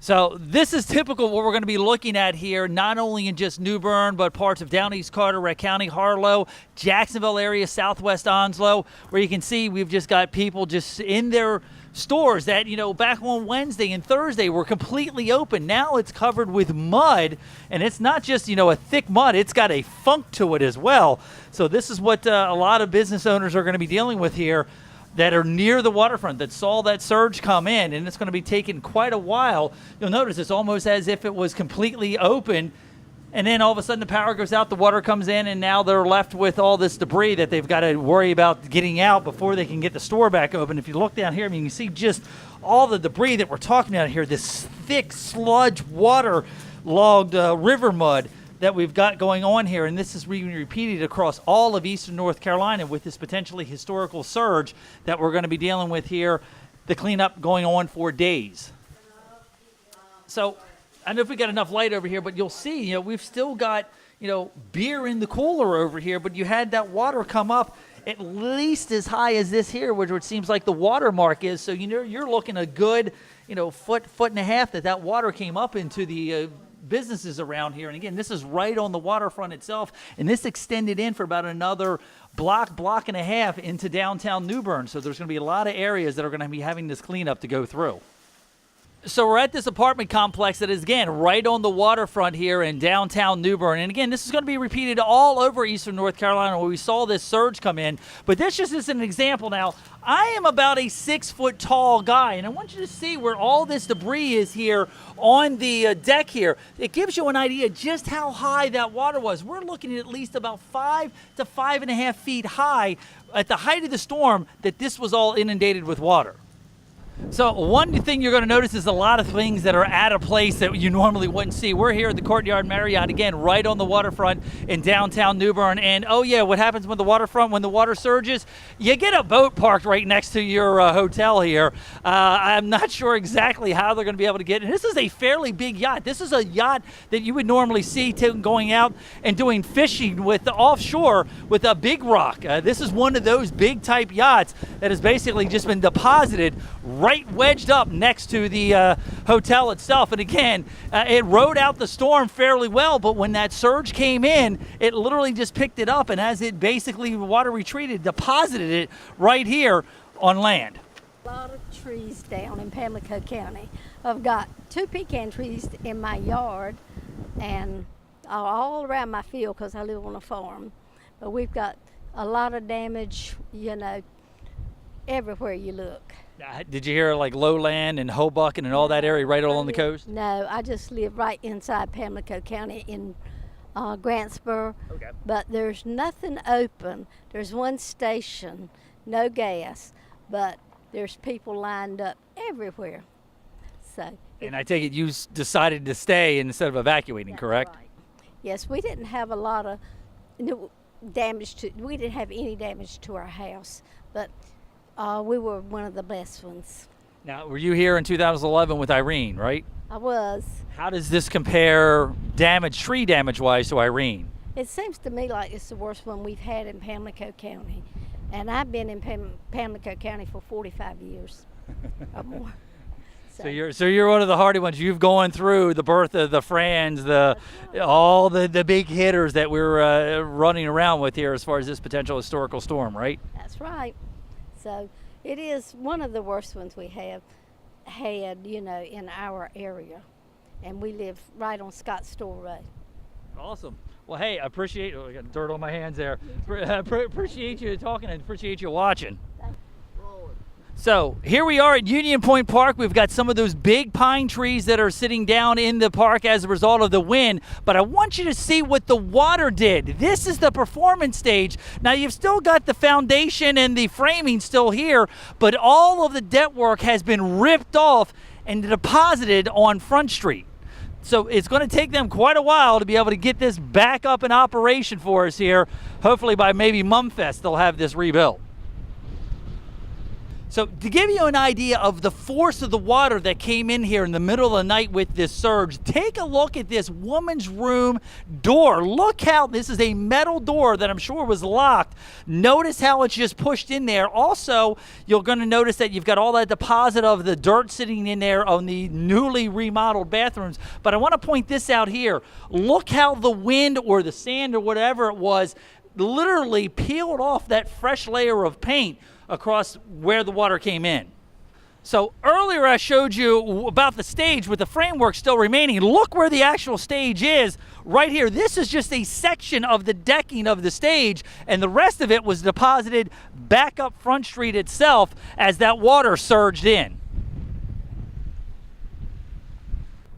So this is typical what we're going to be looking at here, not only in just New Bern, but parts of Down East Carteret County, Harlow, Jacksonville area, Southwest Onslow, where you can see we've just got people just in their stores that, back on Wednesday and Thursday were completely open. Now it's covered with mud, and it's not just, a thick mud. It's got a funk to it as well. So this is what a lot of business owners are going to be dealing with here that are near the waterfront that saw that surge come in, and it's going to be taking quite a while. You'll notice it's almost as if it was completely open, and then all of a sudden the power goes out, the water comes in, and now they're left with all this debris that they've got to worry about getting out before they can get the store back open. If you look down here, you can see just all the debris that we're talking about here, this thick sludge water-logged river mud that we've got going on here, and this is being repeated across all of eastern North Carolina with this potentially historical surge that we're going to be dealing with here, the cleanup going on for days. So I don't know if we got enough light over here, but you'll see, we've still got, beer in the cooler over here, but you had that water come up at least as high as this here, which it seems like the water mark is. So, you're looking a good, foot and a half that water came up into the businesses around here. And again, this is right on the waterfront itself, and this extended in for about another block and a half into downtown New Bern. So there's going to be a lot of areas that are going to be having this cleanup to go through. So we're at this apartment complex that is, again, right on the waterfront here in downtown New Bern. And again, this is going to be repeated all over eastern North Carolina where we saw this surge come in. But this just is an example now. I am about a 6-foot-tall guy, and I want you to see where all this debris is here on the deck here. It gives you an idea just how high that water was. We're looking at least about 5 to 5.5 feet high at the height of the storm that this was all inundated with water. So one thing you're going to notice is a lot of things that are at a place that you normally wouldn't see. We're here at the Courtyard Marriott, again, right on the waterfront in downtown New Bern. And, oh, yeah, what happens with the waterfront when the water surges? You get a boat parked right next to your hotel here. I'm not sure exactly how they're going to be able to get it. And this is a fairly big yacht. This is a yacht that you would normally see going out and doing fishing with offshore with a big rock. This is one of those big type yachts that has basically just been deposited right wedged up next to the hotel itself. And again, it rode out the storm fairly well, but when that surge came in, it literally just picked it up, and as it basically water retreated, deposited it right here on land. A lot of trees down in Pamlico County. I've got 2 pecan trees in my yard and all around my field because I live on a farm. But we've got a lot of damage, everywhere you look. Did you hear like Lowland and Hoboken and all that area right along the coast? No, I just live right inside Pamlico County in Grantsboro. Okay. But there's nothing open. There's one station, no gas, but there's people lined up everywhere. So. And I take it you decided to stay instead of evacuating, correct? Right. Yes, we didn't have a lot of we didn't have any damage to our house, but we were one of the best ones. Now, were you here in 2011 with Irene, right? I was. How does this compare tree damage-wise to Irene? It seems to me like it's the worst one we've had in Pamlico County. And I've been in Pamlico County for 45 years or more. So you're one of the hardy ones. You've gone through the birth of the Frans, all the big hitters that we're running around with here as far as this potential historical storm, right? That's right. So it is one of the worst ones we have had, in our area. And we live right on Scott Store Road. Awesome. Well, hey, I appreciate I got dirt on my hands there. Appreciate you talking and appreciate you watching. So here we are at Union Point Park. We've got some of those big pine trees that are sitting down in the park as a result of the wind. But I want you to see what the water did. This is the performance stage. Now you've still got the foundation and the framing still here, but all of the deck work has been ripped off and deposited on Front Street. So it's going to take them quite a while to be able to get this back up in operation for us here. Hopefully by maybe Mumfest they'll have this rebuilt. So to give you an idea of the force of the water that came in here in the middle of the night with this surge, take a look at this woman's room door. Look how this is a metal door that I'm sure was locked. Notice how it's just pushed in there. Also, you're going to notice that you've got all that deposit of the dirt sitting in there on the newly remodeled bathrooms. But I want to point this out here. Look how the wind or the sand or whatever it was literally peeled off that fresh layer of paint across where the water came in. So earlier I showed you about the stage with the framework still remaining. Look where the actual stage is right here. This is just a section of the decking of the stage, and the rest of it was deposited back up Front Street itself as that water surged in.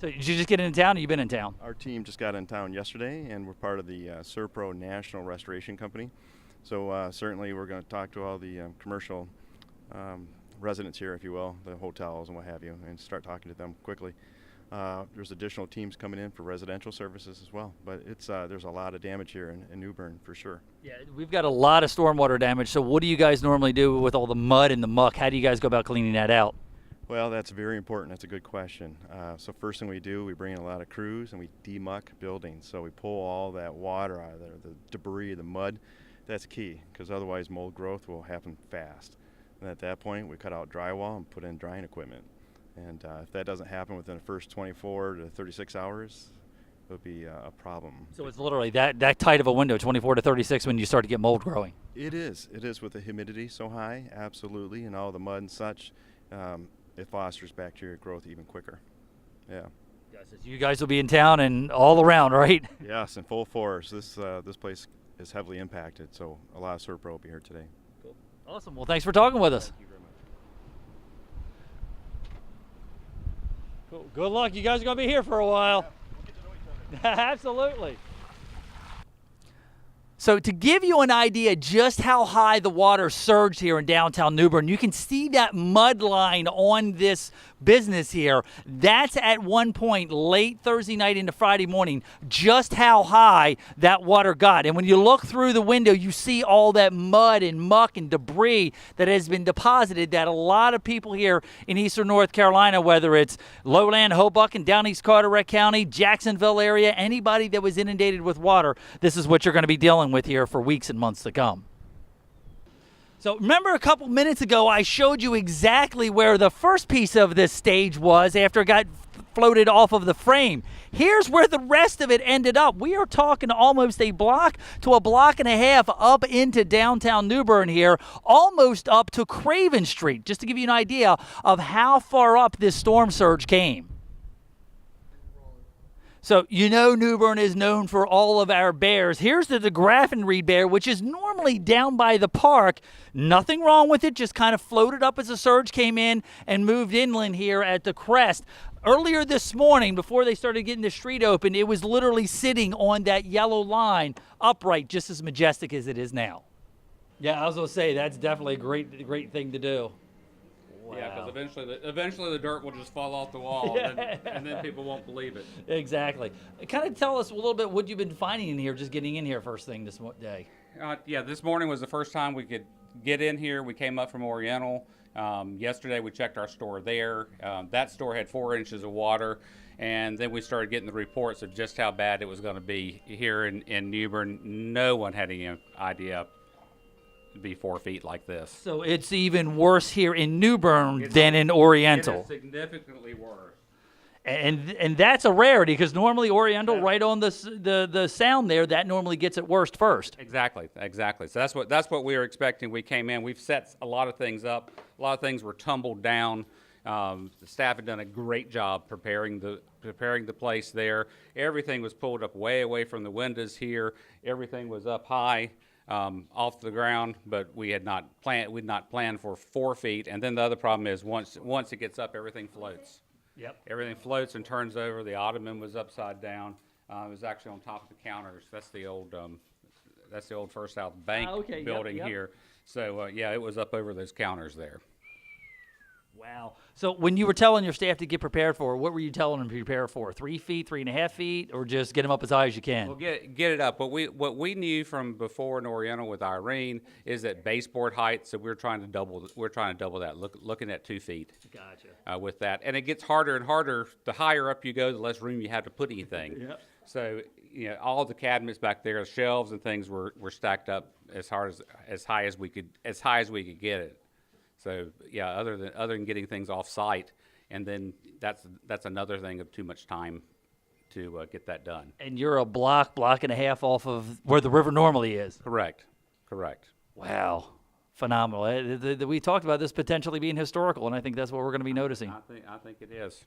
So did you just get into town, or you been in town? Our team just got in town yesterday, and we're part of the Serpro National Restoration Company. So certainly we're going to talk to all the commercial residents here, if you will, the hotels and what have you, and start talking to them quickly. There's additional teams coming in for residential services as well, but it's there's a lot of damage here in New Bern for sure. Yeah, we've got a lot of stormwater damage. So what do you guys normally do with all the mud and the muck? How do you guys go about cleaning that out? Well, that's very important. That's a good question. So first thing we do, we bring in a lot of crews and we demuck buildings. So we pull all that water out of there, the debris, the mud. That's key, because otherwise mold growth will happen fast. And at that point, we cut out drywall and put in drying equipment. And if that doesn't happen within the first 24 to 36 hours, it would be a problem. So it's literally that tight of a window, 24 to 36, when you start to get mold growing. It is with the humidity so high, absolutely, and all the mud and such. It fosters bacteria growth even quicker. Yeah. You guys will be in town and all around, right? Yes, in full force. This place is heavily impacted, so a lot of Serpro will be here today. Cool. Awesome. Well, thanks for talking with us. Thank you very much. Cool. Good luck. You guys are going to be here for a while. Yeah, we'll get to know each other. Absolutely. So to give you an idea just how high the water surged here in downtown New Bern, you can see that mud line on this business here. That's at one point late Thursday night into Friday morning, just how high that water got. And when you look through the window, you see all that mud and muck and debris that has been deposited that a lot of people here in eastern North Carolina, whether it's Lowland, Hoboken, Down East Carteret County, Jacksonville area, anybody that was inundated with water, this is what you're going to be dealing with here for weeks and months to come. So remember a couple minutes ago I showed you exactly where the first piece of this stage was after it got floated off of the frame. Here's where the rest of it ended up. We are talking almost a block to a block and a half up into downtown New Bern here, almost up to Craven Street, just to give you an idea of how far up this storm surge came. So you know New Bern is known for all of our bears. Here's the Graffenried bear, which is normally down by the park. Nothing wrong with it, just kind of floated up as the surge came in and moved inland here at the crest. Earlier this morning, before they started getting the street open, it was literally sitting on that yellow line, upright, just as majestic as it is now. Yeah, I was going to say, that's definitely a great thing to do. Wow. Yeah, because eventually the dirt will just fall off the wall, and then people won't believe it. Exactly. Kind of tell us a little bit what you've been finding in here, just getting in here first thing this day. Yeah, this morning was the first time we could get in here. We came up from Oriental. Yesterday we checked our store there. That store had 4 inches of water, and then we started getting the reports of just how bad it was going to be here in New Bern. No one had any idea be 4 feet like this. So it's even worse here in New Bern than in Oriental. It is significantly worse. And that's a rarity, because normally Oriental, right on the sound there, that normally gets it worst first. Exactly. So that's what we were expecting. We came in. We've set a lot of things up. A lot of things were tumbled down. The staff had done a great job preparing the place there. Everything was pulled up way away from the windows here. Everything was up high. Off the ground, but we'd not planned for 4 feet. And then the other problem is once it gets up, everything floats. Yep. Everything floats and turns over. The ottoman was upside down. It was actually on top of the counters. That's the old First South Bank building here. So yeah, it was up over those counters there. Wow. So when you were telling your staff to get prepared for, what were you telling them to prepare for? 3 feet, 3.5 feet, or just get them up as high as you can? Well, get it up. What we knew from before in Oriental with Irene is that baseboard height. So we're trying to double that. Looking at 2 feet. Gotcha. With that, and it gets harder and harder. The higher up you go, the less room you have to put anything. Yep. So all the cabinets back there, shelves and things were stacked up as high as we could get it. So yeah, other than getting things off site, and then that's another thing of too much time to get that done. And you're a block and a half off of where the river normally is. Correct. Wow. Phenomenal. We talked about this potentially being historical, and I think that's what we're going to be noticing. I think it is.